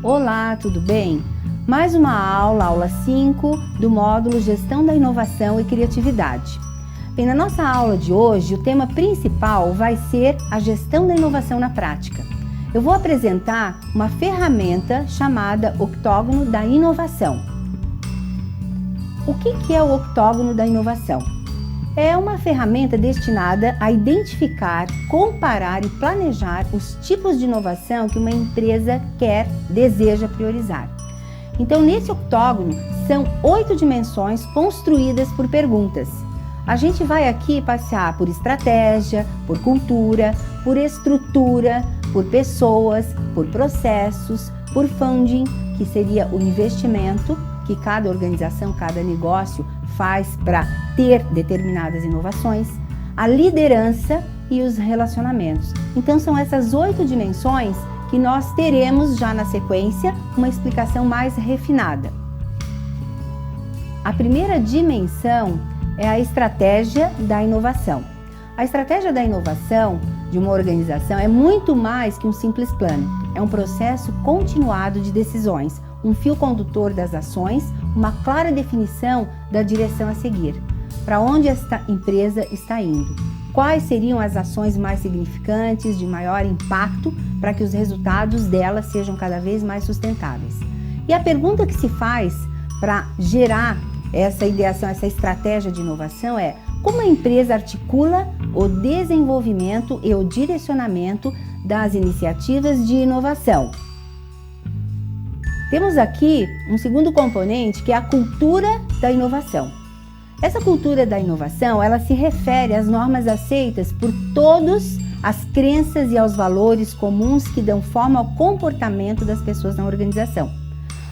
Olá, tudo bem? Mais uma aula 5 do módulo Gestão da Inovação e Criatividade. Bem, na nossa aula de hoje, o tema principal vai ser a gestão da inovação na prática. Eu vou apresentar uma ferramenta chamada Octógono da Inovação. O que é o Octógono da Inovação? É uma ferramenta destinada a identificar, comparar e planejar os tipos de inovação que uma empresa deseja priorizar. Então, nesse octógono, são 8 dimensões construídas por perguntas. A gente vai aqui passear por estratégia, por cultura, por estrutura, por pessoas, por processos, por funding, que seria o investimento que cada organização, cada negócio faz para ter determinadas inovações, a liderança e os relacionamentos. Então são essas 8 dimensões que nós teremos já na sequência uma explicação mais refinada. A primeira dimensão é a estratégia da inovação. A estratégia da inovação de uma organização é muito mais que um simples plano. É um processo continuado de decisões, um fio condutor das ações, uma clara definição da direção a seguir. Para onde esta empresa está indo? Quais seriam as ações mais significantes, de maior impacto, para que os resultados delas sejam cada vez mais sustentáveis? E a pergunta que se faz para gerar essa ideação, essa estratégia de inovação é: como a empresa articula o desenvolvimento e o direcionamento das iniciativas de inovação? Temos aqui um segundo componente, que é a cultura da inovação. Essa cultura da inovação, ela se refere às normas aceitas por todos, às crenças e aos valores comuns que dão forma ao comportamento das pessoas na organização.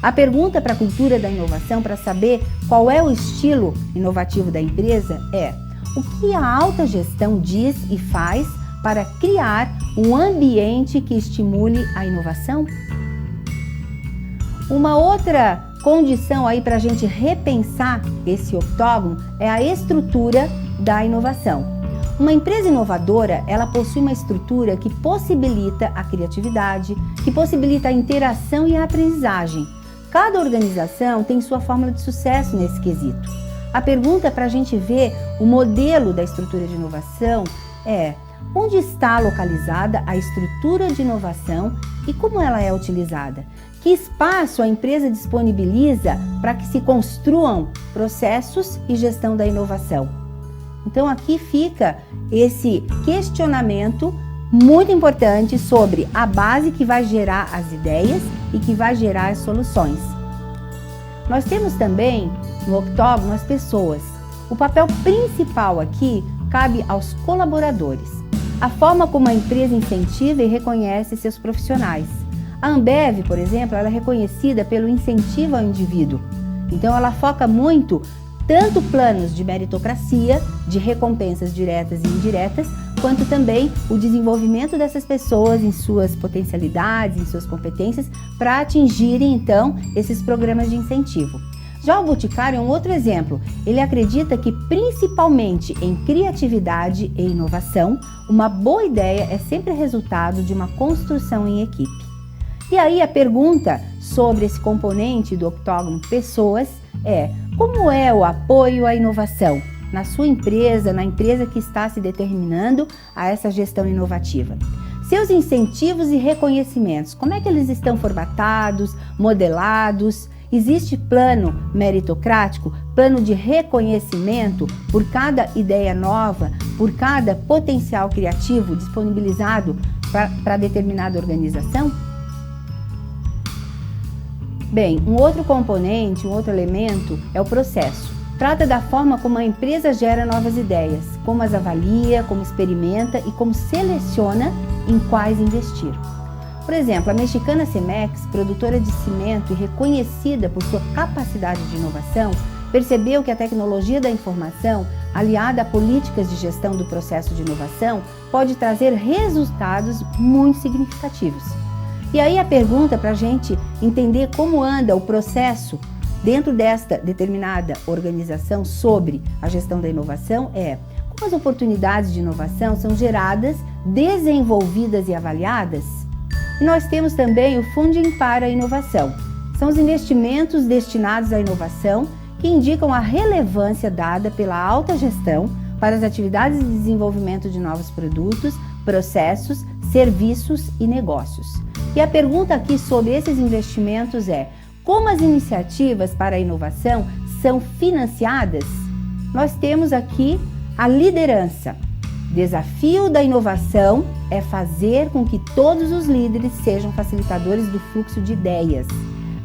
A pergunta para a cultura da inovação, para saber qual é o estilo inovativo da empresa, é: o que a alta gestão diz e faz para criar um ambiente que estimule a inovação? Uma outra condição aí para a gente repensar esse octógono é a estrutura da inovação. Uma empresa inovadora, ela possui uma estrutura que possibilita a criatividade, que possibilita a interação e a aprendizagem. Cada organização tem sua fórmula de sucesso nesse quesito. A pergunta para a gente ver o modelo da estrutura de inovação é: onde está localizada a estrutura de inovação e como ela é utilizada? Que espaço a empresa disponibiliza para que se construam processos e gestão da inovação? Então aqui fica esse questionamento muito importante sobre a base que vai gerar as ideias e que vai gerar as soluções. Nós temos também no octógono as pessoas. O papel principal aqui cabe aos colaboradores. A forma como a empresa incentiva e reconhece seus profissionais. A Ambev, por exemplo, ela é reconhecida pelo incentivo ao indivíduo. Então ela foca muito tanto planos de meritocracia, de recompensas diretas e indiretas, quanto também o desenvolvimento dessas pessoas em suas potencialidades, em suas competências, para atingirem então esses programas de incentivo. Já o Boticário é um outro exemplo. Ele acredita que, principalmente em criatividade e inovação, uma boa ideia é sempre resultado de uma construção em equipe. E aí a pergunta sobre esse componente do octógono pessoas é: como é o apoio à inovação na sua empresa, na empresa que está se determinando a essa gestão inovativa? Seus incentivos e reconhecimentos, como é que eles estão formatados, modelados? Existe plano meritocrático, plano de reconhecimento por cada ideia nova, por cada potencial criativo disponibilizado para determinada organização? Bem, um outro componente, um outro elemento é o processo. Trata da forma como a empresa gera novas ideias, como as avalia, como experimenta e como seleciona em quais investir. Por exemplo, a mexicana Cemex, produtora de cimento e reconhecida por sua capacidade de inovação, percebeu que a tecnologia da informação, aliada a políticas de gestão do processo de inovação, pode trazer resultados muito significativos. E aí a pergunta para a gente entender como anda o processo dentro desta determinada organização sobre a gestão da inovação é: como as oportunidades de inovação são geradas, desenvolvidas e avaliadas? E nós temos também o Funding para a Inovação. São os investimentos destinados à inovação que indicam a relevância dada pela alta gestão para as atividades de desenvolvimento de novos produtos, processos, serviços e negócios. E a pergunta aqui sobre esses investimentos é: como as iniciativas para a inovação são financiadas? Nós temos aqui a liderança. Desafio da inovação é fazer com que todos os líderes sejam facilitadores do fluxo de ideias.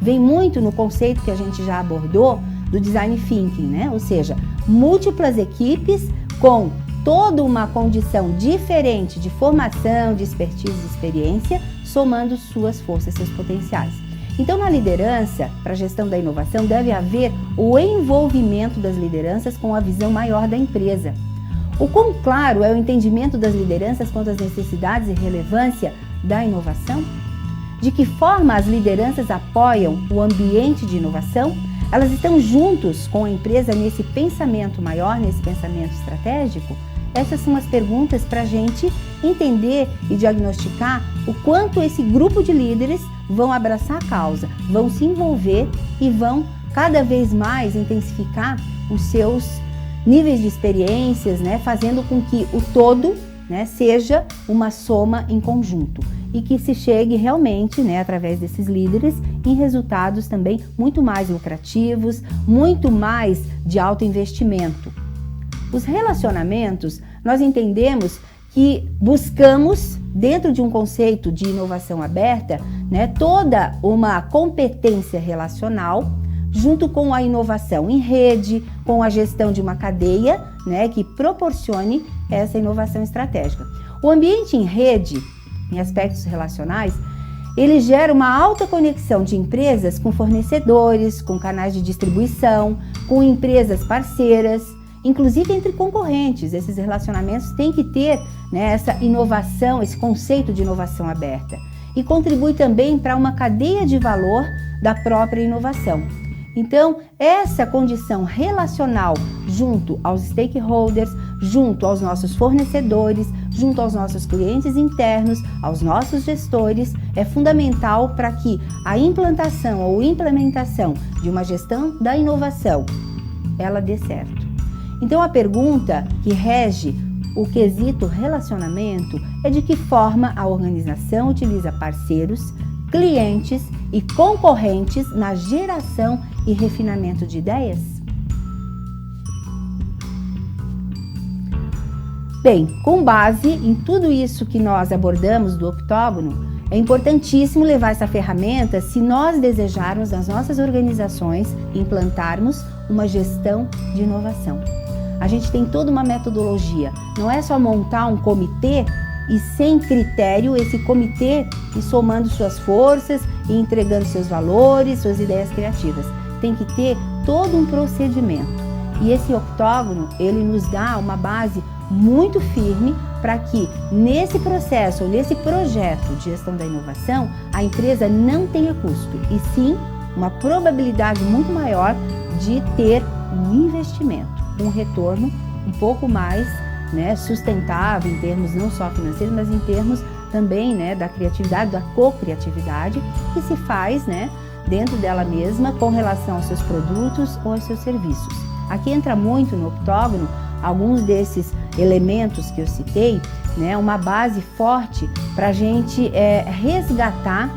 Vem muito no conceito que a gente já abordou do design thinking, né? Ou seja, múltiplas equipes com toda uma condição diferente de formação, de expertise e experiência, somando suas forças, seus potenciais. Então, na liderança, para a gestão da inovação, deve haver o envolvimento das lideranças com a visão maior da empresa. O quão claro é o entendimento das lideranças quanto às necessidades e relevância da inovação? De que forma as lideranças apoiam o ambiente de inovação? Elas estão juntos com a empresa nesse pensamento maior, nesse pensamento estratégico? Essas são as perguntas para a gente entender e diagnosticar o quanto esse grupo de líderes vão abraçar a causa, vão se envolver e vão cada vez mais intensificar os seus níveis de experiências, né, fazendo com que o todo, né, seja uma soma em conjunto e que se chegue realmente, né, através desses líderes, em resultados também muito mais lucrativos, muito mais de alto investimento. Os relacionamentos, nós entendemos que buscamos, dentro de um conceito de inovação aberta, né, toda uma competência relacional, junto com a inovação em rede, com a gestão de uma cadeia, né, que proporcione essa inovação estratégica. O ambiente em rede, em aspectos relacionais, ele gera uma alta conexão de empresas com fornecedores, com canais de distribuição, com empresas parceiras, inclusive entre concorrentes. Esses relacionamentos têm que ter, né, essa inovação, esse conceito de inovação aberta. E contribui também para uma cadeia de valor da própria inovação. Então, essa condição relacional junto aos stakeholders, junto aos nossos fornecedores, junto aos nossos clientes internos, aos nossos gestores, é fundamental para que a implantação ou implementação de uma gestão da inovação, ela dê certo. Então, a pergunta que rege o quesito relacionamento é de que forma a organização utiliza parceiros, clientes e concorrentes na geração e refinamento de ideias? Bem, com base em tudo isso que nós abordamos do octógono, é importantíssimo levar essa ferramenta se nós desejarmos nas nossas organizações implantarmos uma gestão de inovação. A gente tem toda uma metodologia, não é só montar um comitê e sem critério esse comitê e somando suas forças e entregando seus valores, suas ideias criativas. Tem que ter todo um procedimento. E esse octógono, ele nos dá uma base muito firme para que nesse processo ou nesse projeto de gestão da inovação, a empresa não tenha custo, e sim uma probabilidade muito maior de ter um investimento, um retorno um pouco mais, né, sustentável em termos não só financeiros, mas em termos também, né, da criatividade, da co-criatividade que se faz, né, dentro dela mesma com relação aos seus produtos ou aos seus serviços. Aqui entra muito no octógono alguns desses elementos que eu citei, né, uma base forte para a gente resgatar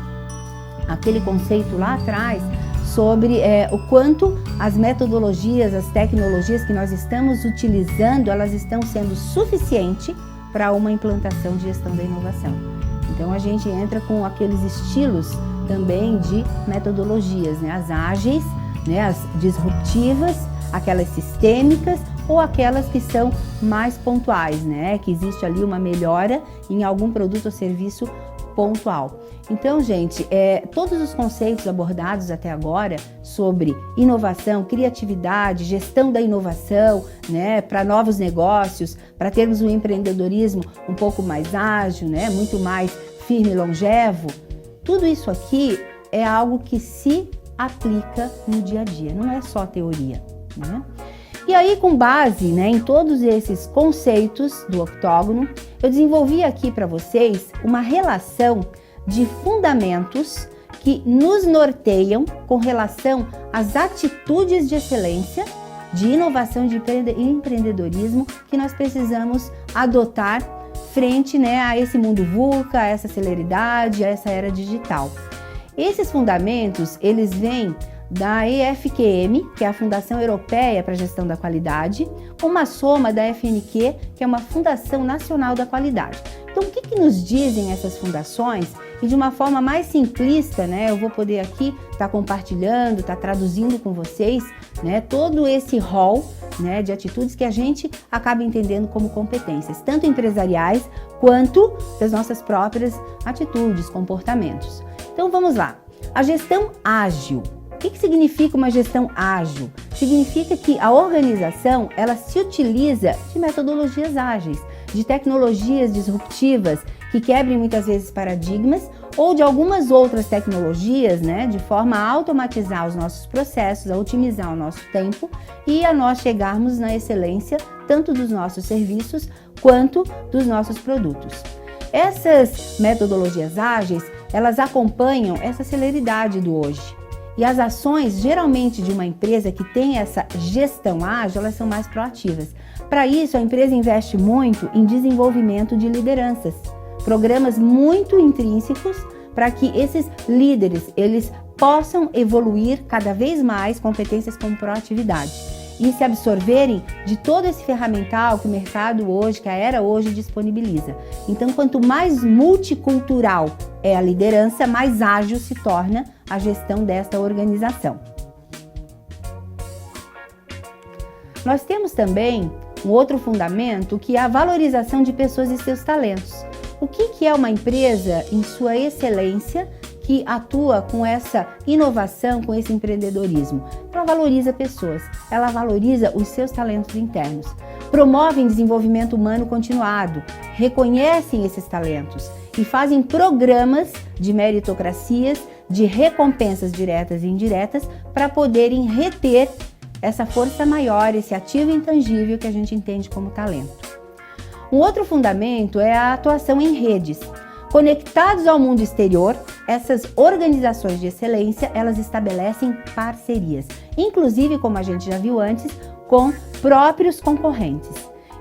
aquele conceito lá atrás sobre o quanto as metodologias, as tecnologias que nós estamos utilizando, elas estão sendo suficientes para uma implantação de gestão da inovação. Então a gente entra com aqueles estilos também de metodologias, né? As ágeis, né? As disruptivas, aquelas sistêmicas ou aquelas que são mais pontuais, né? Que existe ali uma melhora em algum produto ou serviço pontual. Então, gente, todos os conceitos abordados até agora sobre inovação, criatividade, gestão da inovação, né, para novos negócios, para termos um empreendedorismo um pouco mais ágil, né, muito mais firme e longevo, tudo isso aqui é algo que se aplica no dia a dia, não é só teoria, né? E aí, com base, né, em todos esses conceitos do octógono, eu desenvolvi aqui para vocês uma relação de fundamentos que nos norteiam com relação às atitudes de excelência, de inovação, de empreendedorismo que nós precisamos adotar frente, né, a esse mundo VUCA, a essa celeridade, a essa era digital. Esses fundamentos, eles vêm da EFQM, que é a Fundação Europeia para a Gestão da Qualidade, uma soma da FNQ, que é uma Fundação Nacional da Qualidade. Então, o que nos dizem essas fundações? E de uma forma mais simplista, né, eu vou poder aqui estar compartilhando, estar traduzindo com vocês, né, todo esse rol, né, de atitudes que a gente acaba entendendo como competências, tanto empresariais quanto das nossas próprias atitudes, comportamentos. Então, vamos lá. A gestão ágil. O que significa uma gestão ágil? Significa que a organização, ela se utiliza de metodologias ágeis, de tecnologias disruptivas que quebrem muitas vezes paradigmas ou de algumas outras tecnologias, né, de forma a automatizar os nossos processos, a otimizar o nosso tempo e a nós chegarmos na excelência tanto dos nossos serviços quanto dos nossos produtos. Essas metodologias ágeis, elas acompanham essa celeridade do hoje. E as ações, geralmente, de uma empresa que tem essa gestão ágil, elas são mais proativas. Para isso, a empresa investe muito em desenvolvimento de lideranças, programas muito intrínsecos para que esses líderes, eles possam evoluir cada vez mais competências como proatividade e se absorverem de todo esse ferramental que o mercado hoje, que a era hoje disponibiliza. Então, quanto mais multicultural é a liderança, mais ágil se torna a gestão desta organização. Nós temos também um outro fundamento que é a valorização de pessoas e seus talentos. O que é uma empresa em sua excelência que atua com essa inovação, com esse empreendedorismo? Ela valoriza pessoas, ela valoriza os seus talentos internos, promovem desenvolvimento humano continuado, reconhecem esses talentos e fazem programas de meritocracias, de recompensas diretas e indiretas para poderem reter essa força maior, esse ativo intangível que a gente entende como talento. Um outro fundamento é a atuação em redes. Conectados ao mundo exterior, essas organizações de excelência, elas estabelecem parcerias, inclusive, como a gente já viu antes, com próprios concorrentes.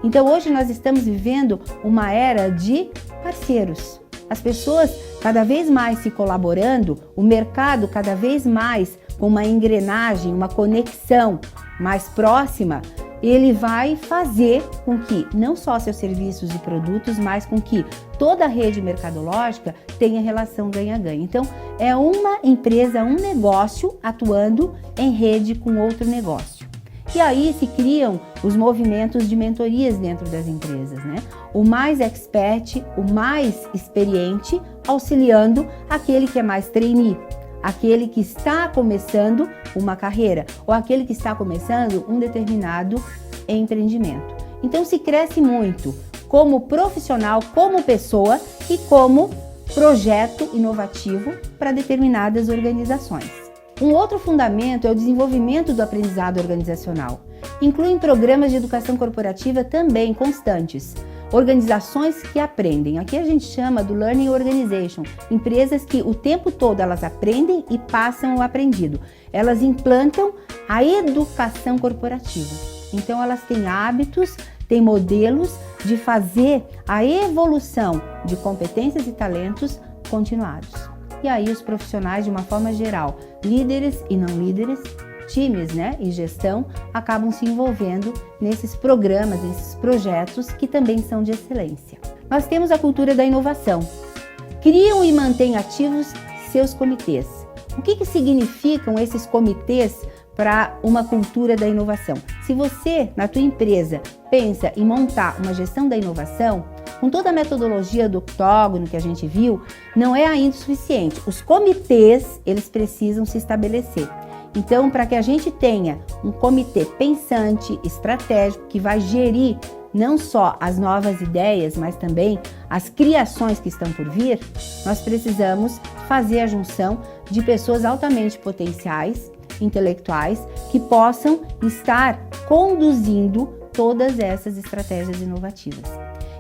Então, hoje nós estamos vivendo uma era de parceiros. As pessoas cada vez mais se colaborando, o mercado cada vez mais com uma engrenagem, uma conexão mais próxima, ele vai fazer com que não só seus serviços e produtos, mas com que toda a rede mercadológica tenha relação ganha-ganha. Então, é uma empresa, um negócio atuando em rede com outro negócio. E aí se criam os movimentos de mentorias dentro das empresas, né? O mais expert, o mais experiente, auxiliando aquele que é mais trainee, aquele que está começando uma carreira ou aquele que está começando um determinado empreendimento. Então se cresce muito como profissional, como pessoa e como projeto inovativo para determinadas organizações. Um outro fundamento é o desenvolvimento do aprendizado organizacional. Incluem programas de educação corporativa também constantes. Organizações que aprendem, aqui a gente chama do Learning Organization, empresas que o tempo todo elas aprendem e passam o aprendido. Elas implantam a educação corporativa. Então elas têm hábitos, têm modelos de fazer a evolução de competências e talentos continuados. E aí os profissionais, de uma forma geral, líderes e não líderes, times, né, e gestão, acabam se envolvendo nesses programas, nesses projetos que também são de excelência. Nós temos a cultura da inovação. Criam e mantêm ativos seus comitês. O que significam esses comitês para uma cultura da inovação? Se você, na tua empresa, pensa em montar uma gestão da inovação, com toda a metodologia do octógono que a gente viu, não é ainda o suficiente. Os comitês, eles precisam se estabelecer. Então, para que a gente tenha um comitê pensante, estratégico, que vai gerir não só as novas ideias, mas também as criações que estão por vir, nós precisamos fazer a junção de pessoas altamente potenciais, intelectuais, que possam estar conduzindo todas essas estratégias inovativas.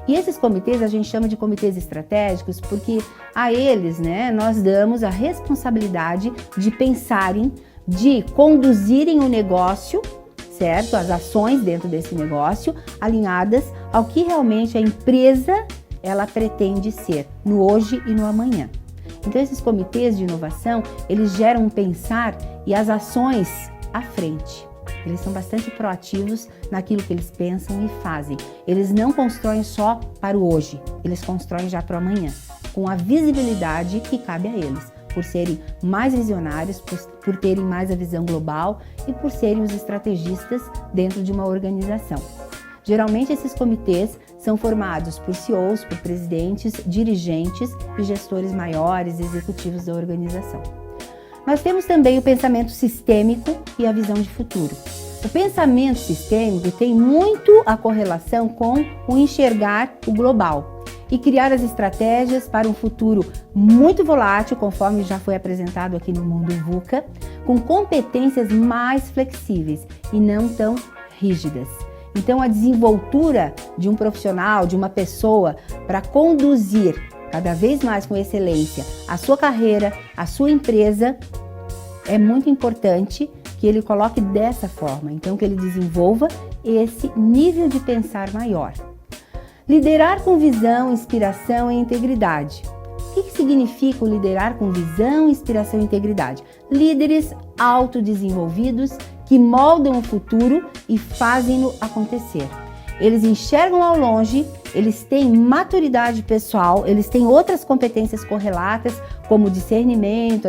E esses comitês a gente chama de comitês estratégicos porque a eles, né, nós damos a responsabilidade de pensarem, de conduzirem o negócio, certo? As ações dentro desse negócio alinhadas ao que realmente a empresa ela pretende ser no hoje e no amanhã. Então esses comitês de inovação, eles geram um pensar e as ações à frente. Eles são bastante proativos naquilo que eles pensam e fazem. Eles não constroem só para o hoje, eles constroem já para o amanhã, com a visibilidade que cabe a eles, por serem mais visionários, por terem mais a visão global e por serem os estrategistas dentro de uma organização. Geralmente esses comitês são formados por CEOs, por presidentes, dirigentes e gestores maiores, executivos da organização. Nós temos também o pensamento sistêmico e a visão de futuro. O pensamento sistêmico tem muito a correlação com o enxergar o global e criar as estratégias para um futuro muito volátil, conforme já foi apresentado aqui no mundo VUCA, com competências mais flexíveis e não tão rígidas. Então, a desenvoltura de um profissional, de uma pessoa, para conduzir cada vez mais com excelência a sua carreira, a sua empresa, é muito importante que ele coloque dessa forma, então que ele desenvolva esse nível de pensar maior. Liderar com visão, inspiração e integridade. O que significa o liderar com visão, inspiração e integridade? Líderes autodesenvolvidos que moldam o futuro e fazem-no acontecer. Eles enxergam ao longe, eles têm maturidade pessoal, eles têm outras competências correlatas, como discernimento,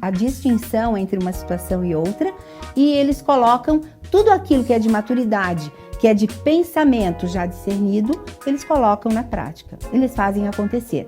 a distinção entre uma situação e outra, e eles colocam tudo aquilo que é de maturidade, que é de pensamento já discernido, eles colocam na prática, eles fazem acontecer.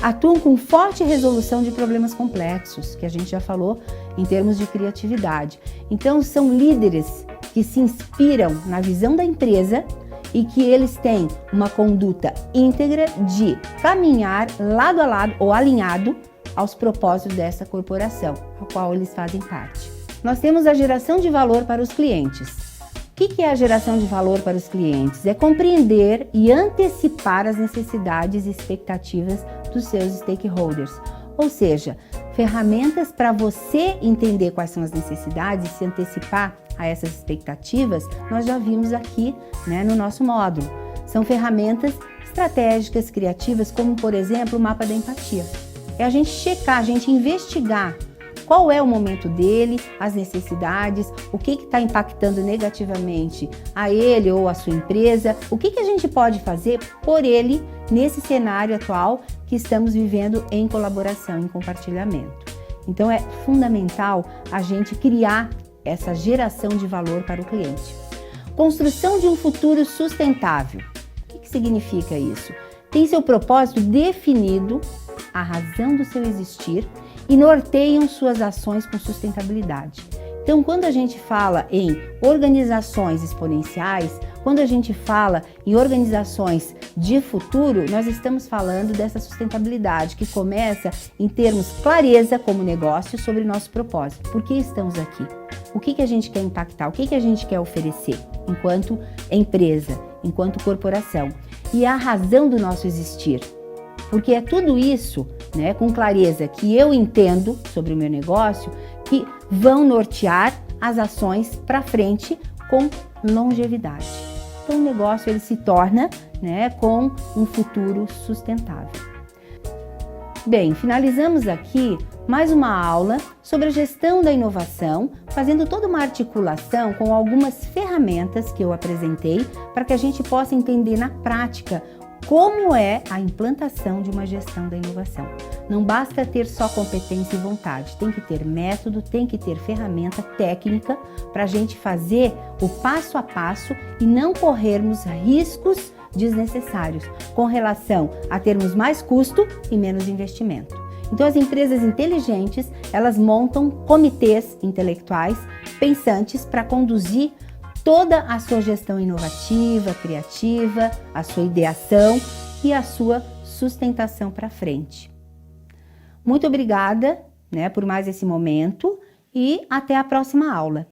Atuam com forte resolução de problemas complexos, que a gente já falou em termos de criatividade. Então, são líderes que se inspiram na visão da empresa e que eles têm uma conduta íntegra de caminhar lado a lado ou alinhado aos propósitos dessa corporação, a qual eles fazem parte. Nós temos a geração de valor para os clientes. O que é a geração de valor para os clientes? É compreender e antecipar as necessidades e expectativas dos seus stakeholders, ou seja, ferramentas para você entender quais são as necessidades e se antecipar a essas expectativas, nós já vimos aqui, né, no nosso módulo. São ferramentas estratégicas, criativas, como por exemplo o mapa da empatia. É a gente checar, a gente investigar qual é o momento dele, as necessidades, o que está impactando negativamente a ele ou a sua empresa, o que a gente pode fazer por ele nesse cenário atual que estamos vivendo em colaboração, em compartilhamento. Então é fundamental a gente criar essa geração de valor para o cliente. Construção de um futuro sustentável. O que significa isso? Tem seu propósito definido, a razão do seu existir e norteiam suas ações com sustentabilidade. Então, quando a gente fala em organizações exponenciais, quando a gente fala em organizações de futuro, nós estamos falando dessa sustentabilidade que começa em termos clareza como negócio sobre nosso propósito. Por que estamos aqui? O que a gente quer impactar? O que a gente quer oferecer enquanto empresa, enquanto corporação? E a razão do nosso existir. Porque é tudo isso, né, com clareza que eu entendo sobre o meu negócio, que vão nortear as ações para frente com longevidade. Então o negócio ele se torna, né, com um futuro sustentável. Bem, finalizamos aqui mais uma aula sobre a gestão da inovação, fazendo toda uma articulação com algumas ferramentas que eu apresentei para que a gente possa entender na prática como é a implantação de uma gestão da inovação. Não basta ter só competência e vontade, tem que ter método, tem que ter ferramenta técnica para a gente fazer o passo a passo e não corrermos riscos desnecessários com relação a termos mais custo e menos investimento. Então as empresas inteligentes, elas montam comitês intelectuais pensantes para conduzir toda a sua gestão inovativa, criativa, a sua ideação e a sua sustentação para frente. Muito obrigada, né, por mais esse momento e até a próxima aula.